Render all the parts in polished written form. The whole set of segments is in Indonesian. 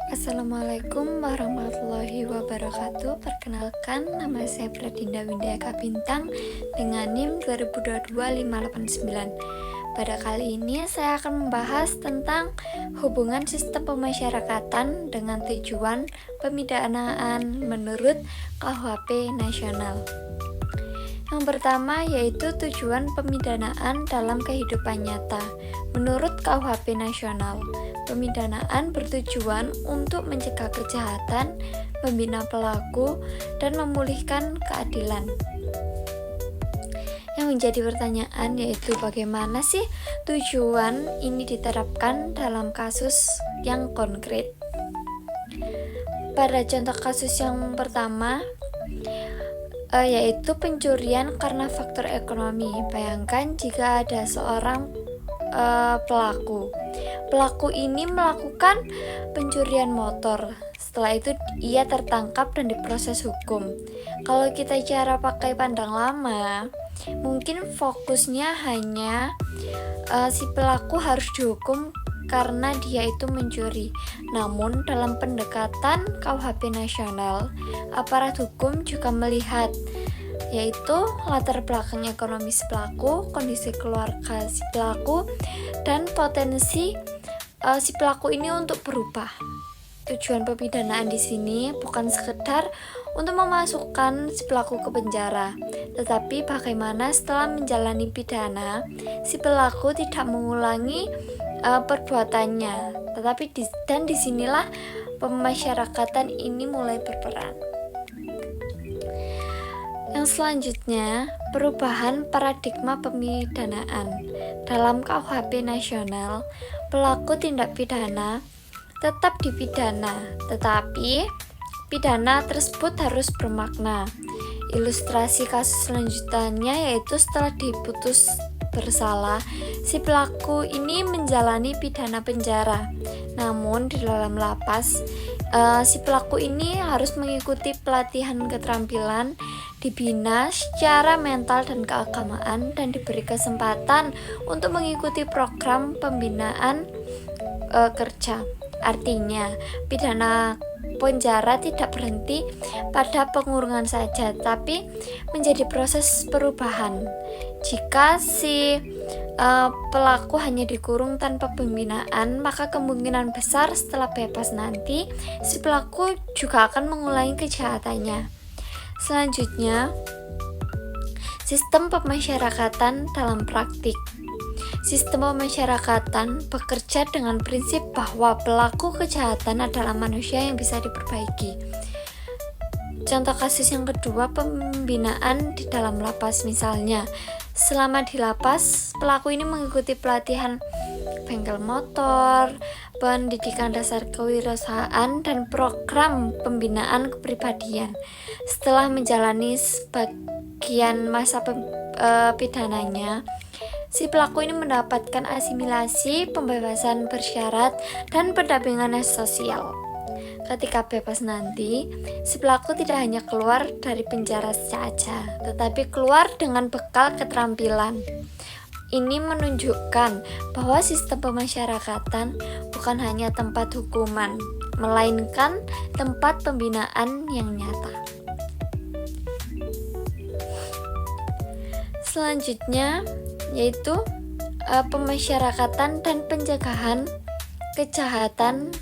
Assalamualaikum warahmatullahi wabarakatuh. Perkenalkan, nama saya Pradinda Windayaka Bintang dengan NIM 2022-589. Pada kali ini saya akan membahas tentang hubungan sistem pemasyarakatan dengan tujuan pemidanaan menurut KUHP nasional. Yang pertama yaitu tujuan pemidanaan dalam kehidupan nyata. Menurut KUHP nasional, pemidanaan bertujuan untuk mencegah kejahatan, membina pelaku, dan memulihkan keadilan. Yang menjadi pertanyaan yaitu bagaimana sih tujuan ini diterapkan dalam kasus yang konkret. Pada contoh kasus yang pertama, yaitu pencurian karena faktor ekonomi. Bayangkan jika ada seorang pelaku ini melakukan pencurian motor. Setelah itu ia tertangkap dan diproses hukum. Kalau kita cara pakai pandang lama, mungkin fokusnya hanya si pelaku harus dihukum karena dia itu mencuri. Namun dalam pendekatan KUHP nasional, aparat hukum juga melihat yaitu latar belakang ekonomi si pelaku, kondisi keluarga si pelaku, dan potensi si pelaku ini untuk berubah. Tujuan pemidanaan di sini bukan sekedar untuk memasukkan si pelaku ke penjara, tetapi bagaimana setelah menjalani pidana si pelaku tidak mengulangi perbuatannya. Tetapi disinilah pemasyarakatan ini mulai berperan. Yang selanjutnya, perubahan paradigma pemidanaan. Dalam KUHP nasional, pelaku tindak pidana tetap dipidana, tetapi pidana tersebut harus bermakna. Ilustrasi kasus selanjutnya yaitu setelah diputus bersalah, si pelaku ini menjalani pidana penjara. Namun di dalam lapas, si pelaku ini harus mengikuti pelatihan keterampilan, dibina secara mental dan keagamaan, dan diberi kesempatan untuk mengikuti program pembinaan kerja. Artinya, pidana penjara tidak berhenti pada pengurungan saja, tapi menjadi proses perubahan. Jika si pelaku hanya dikurung tanpa pembinaan, maka kemungkinan besar setelah bebas nanti si pelaku juga akan mengulangi kejahatannya. Selanjutnya, sistem pemasyarakatan dalam praktik. Sistem pemasyarakatan bekerja dengan prinsip bahwa pelaku kejahatan adalah manusia yang bisa diperbaiki. Contoh kasus yang kedua, pembinaan di dalam lapas. Misalnya, selama di lapas, pelaku ini mengikuti pelatihan bengkel motor, pendidikan dasar kewirausahaan, dan program pembinaan kepribadian. Setelah menjalani sebagian masa pidananya, si pelaku ini mendapatkan asimilasi, pembebasan bersyarat, dan pendampingan sosial. Ketika bebas nanti, si pelaku tidak hanya keluar dari penjara saja, tetapi keluar dengan bekal keterampilan. Ini menunjukkan bahwa sistem pemasyarakatan bukan hanya tempat hukuman, melainkan tempat pembinaan yang nyata. Selanjutnya yaitu pemasyarakatan dan pencegahan kejahatan.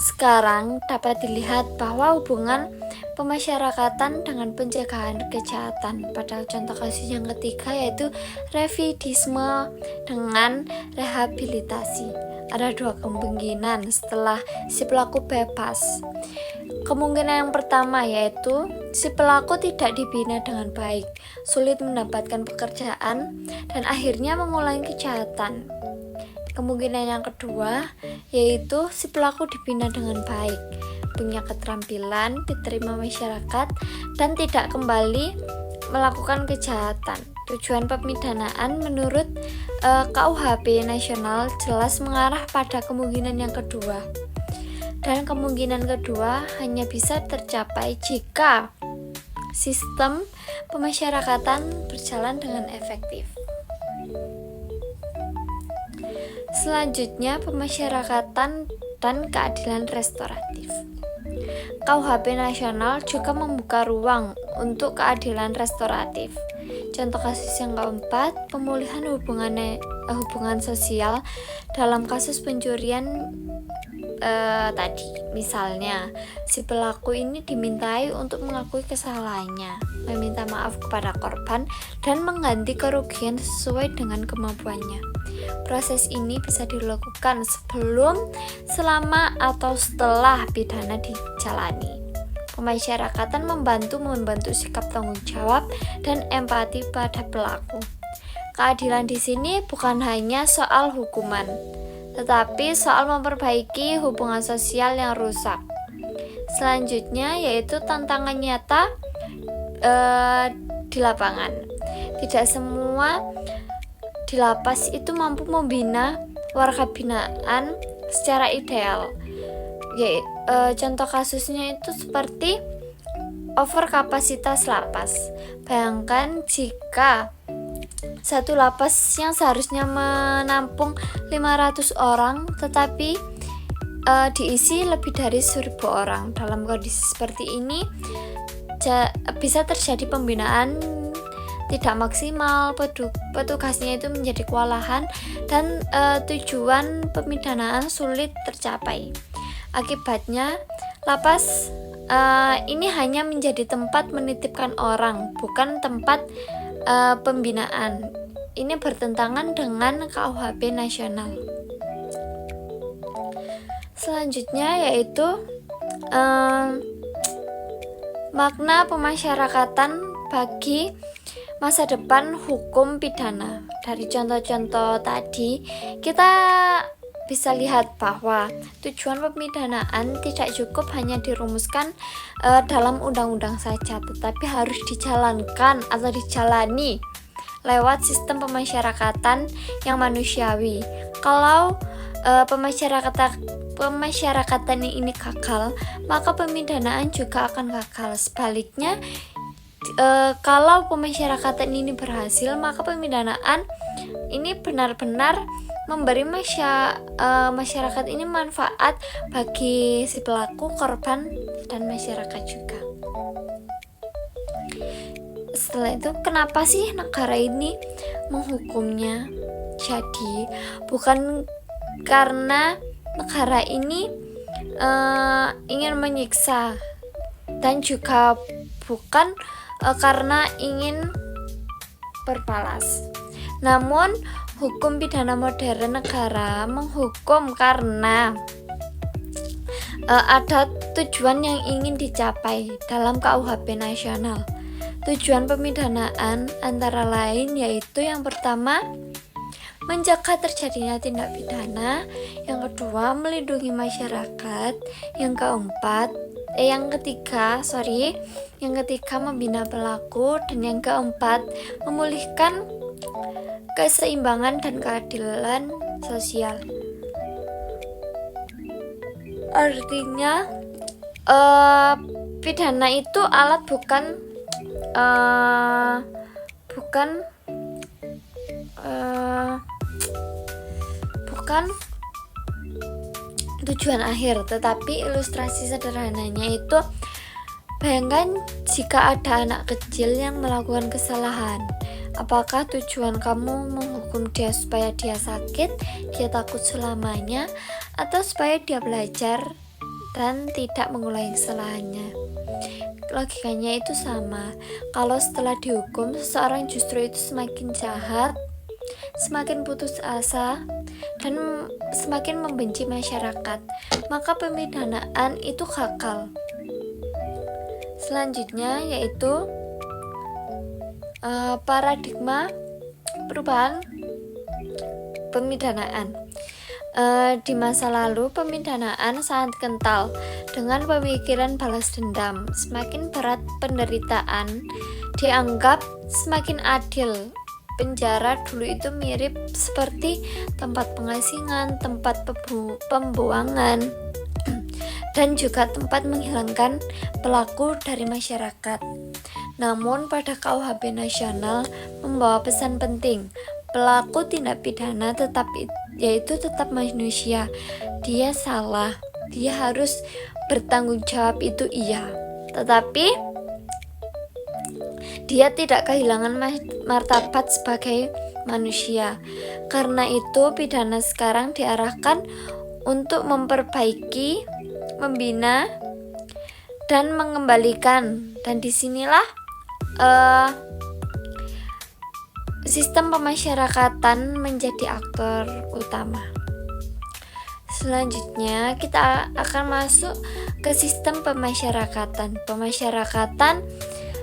Sekarang dapat dilihat bahwa hubungan pemasyarakatan dengan pencegahan kejahatan pada contoh kasus yang ketiga yaitu revidisme dengan rehabilitasi. Ada dua kemungkinan setelah si pelaku bebas. Kemungkinan yang pertama yaitu si pelaku tidak dibina dengan baik, sulit mendapatkan pekerjaan, dan akhirnya mengulangi kejahatan. Kemungkinan yang kedua yaitu si pelaku dibina dengan baik, punya keterampilan, diterima masyarakat, dan tidak kembali melakukan kejahatan. Tujuan pemidanaan menurut KUHP nasional jelas mengarah pada kemungkinan yang kedua. Dan kemungkinan kedua hanya bisa tercapai jika sistem pemasyarakatan berjalan dengan efektif. Selanjutnya, pemasyarakatan dan keadilan restoratif. KUHP nasional juga membuka ruang untuk keadilan restoratif. Contoh kasus yang keempat, pemulihan hubungan sosial dalam kasus pencurian tadi. Misalnya, si pelaku ini dimintai untuk mengakui kesalahannya, meminta maaf kepada korban, dan mengganti kerugian sesuai dengan kemampuannya. Proses ini bisa dilakukan sebelum, selama, atau setelah pidana dijalani. Pemasyarakatan membantu sikap tanggung jawab dan empati pada pelaku. Keadilan di sini bukan hanya soal hukuman, tetapi soal memperbaiki hubungan sosial yang rusak. Selanjutnya yaitu tantangan nyata di lapangan. Tidak semua di lapas itu mampu membina warga binaan secara ideal. Contoh kasusnya itu seperti overkapasitas lapas. Bayangkan jika satu lapas yang seharusnya menampung 500 orang tetapi diisi lebih dari 1000 orang. Dalam kondisi seperti ini bisa terjadi pembinaan tidak maksimal, petugasnya itu menjadi kewalahan, dan tujuan pemidanaan sulit tercapai. Akibatnya, lapas ini hanya menjadi tempat menitipkan orang, bukan tempat pembinaan. Ini bertentangan dengan KUHP nasional. Selanjutnya yaitu makna pemasyarakatan bagi masa depan hukum pidana. Dari contoh-contoh tadi, kita bisa lihat bahwa tujuan pemidanaan tidak cukup hanya dirumuskan dalam undang-undang saja, tetapi harus dijalankan atau dijalani lewat sistem pemasyarakatan yang manusiawi. Kalau pemasyarakatan ini gagal, maka pemidanaan juga akan gagal. Sebaliknya, kalau pemasyarakatan ini berhasil, maka pemidanaan ini benar-benar memberi masyarakat ini manfaat bagi si pelaku, korban, dan masyarakat juga. Setelah itu, kenapa sih negara ini menghukumnya? Jadi, bukan karena negara ini ingin menyiksa, dan juga bukan karena ingin berbalas. Namun, hukum pidana modern negara menghukum karena ada tujuan yang ingin dicapai dalam KUHP nasional. Tujuan pemidanaan antara lain yaitu yang pertama, mencegah terjadinya tindak pidana, yang kedua melindungi masyarakat, yang ketiga membina pelaku, dan yang keempat memulihkan keseimbangan dan keadilan sosial. Artinya pidana itu alat, bukan tujuan akhir, tetapi ilustrasi sederhananya itu, bayangkan jika ada anak kecil yang melakukan kesalahan. Apakah tujuan kamu menghukum dia supaya dia sakit, dia takut selamanya, atau supaya dia belajar dan tidak mengulangi kesalahannya? Logikanya itu sama. Kalau setelah dihukum, seseorang justru itu semakin jahat, semakin putus asa, dan semakin membenci masyarakat, maka pemidanaan itu gagal. Selanjutnya yaitu paradigma perubahan pemidanaan. Di masa lalu, pemidanaan sangat kental dengan pemikiran balas dendam. Semakin berat penderitaan, dianggap semakin adil. Penjara dulu itu mirip seperti tempat pengasingan, tempat pembuangan, dan juga tempat menghilangkan pelaku dari masyarakat. Namun pada KUHP nasional membawa pesan penting. Pelaku tindak pidana tetap manusia. Dia salah, dia harus bertanggung jawab, itu iya. Tetapi dia tidak kehilangan martabat sebagai manusia. Karena itu pidana sekarang diarahkan untuk memperbaiki, membina, dan mengembalikan. Dan disinilah sistem pemasyarakatan menjadi aktor utama. Selanjutnya kita akan masuk ke sistem pemasyarakatan. Pemasyarakatan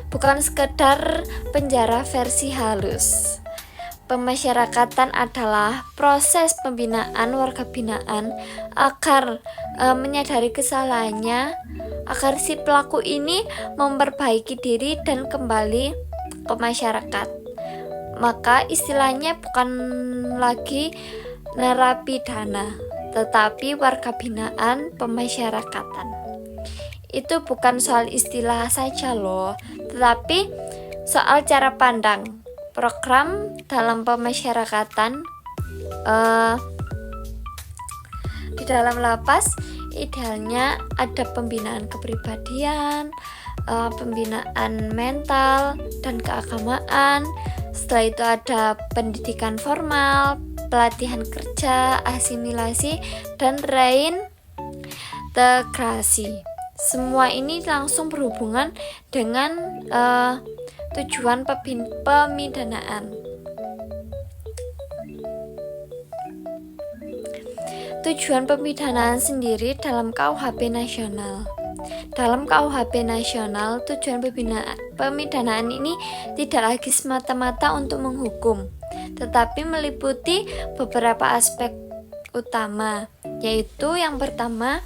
bukan sekedar penjara versi halus. Pemasyarakatan adalah proses pembinaan warga binaan agar menyadari kesalahannya, agar si pelaku ini memperbaiki diri dan kembali ke masyarakat. Maka istilahnya bukan lagi narapidana, tetapi warga binaan pemasyarakatan. Itu bukan soal istilah saja loh, tetapi soal cara pandang. Program dalam pemasyarakatan di dalam lapas idealnya ada pembinaan kepribadian, pembinaan mental dan keagamaan. Setelah itu ada pendidikan formal, pelatihan kerja, asimilasi, dan reintegrasi. Semua ini langsung berhubungan dengan tujuan pemidanaan. Tujuan pemidanaan sendiri dalam KUHP nasional. Dalam KUHP nasional, tujuan pemidanaan ini tidak lagi semata-mata untuk menghukum, tetapi meliputi beberapa aspek utama, yaitu yang pertama,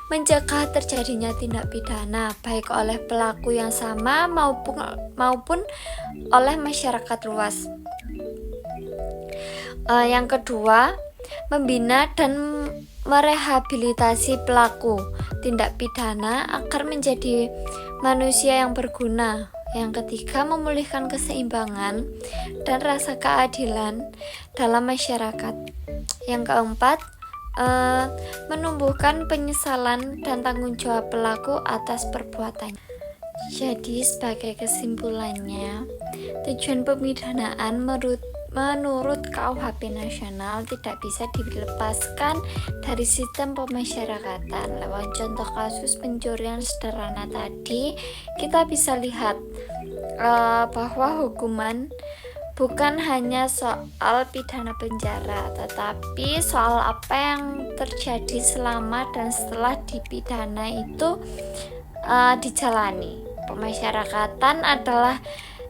mencegah terjadinya tindak pidana baik oleh pelaku yang sama maupun oleh masyarakat luas. Yang kedua, membina dan merehabilitasi pelaku tindak pidana agar menjadi manusia yang berguna. Yang ketiga, memulihkan keseimbangan dan rasa keadilan dalam masyarakat. Yang keempat, menumbuhkan penyesalan dan tanggung jawab pelaku atas perbuatannya. Jadi sebagai kesimpulannya, tujuan pemidanaan menurut KUHP nasional tidak bisa dilepaskan dari sistem pemasyarakatan. Lewat contoh kasus pencurian sederhana tadi, kita bisa lihat bahwa hukuman bukan hanya soal pidana penjara, tetapi soal apa yang terjadi selama dan setelah dipidana itu dijalani. Pemasyarakatan adalah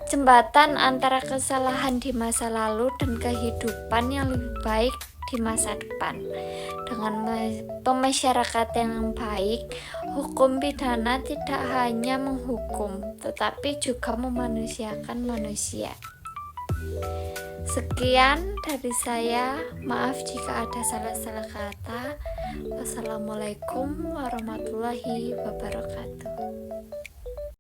jembatan antara kesalahan di masa lalu dan kehidupan yang lebih baik di masa depan. Dengan pemasyarakatan yang baik, hukum pidana tidak hanya menghukum, tetapi juga memanusiakan manusia. Sekian dari saya, maaf jika ada salah-salah kata. Wassalamualaikum warahmatullahi wabarakatuh.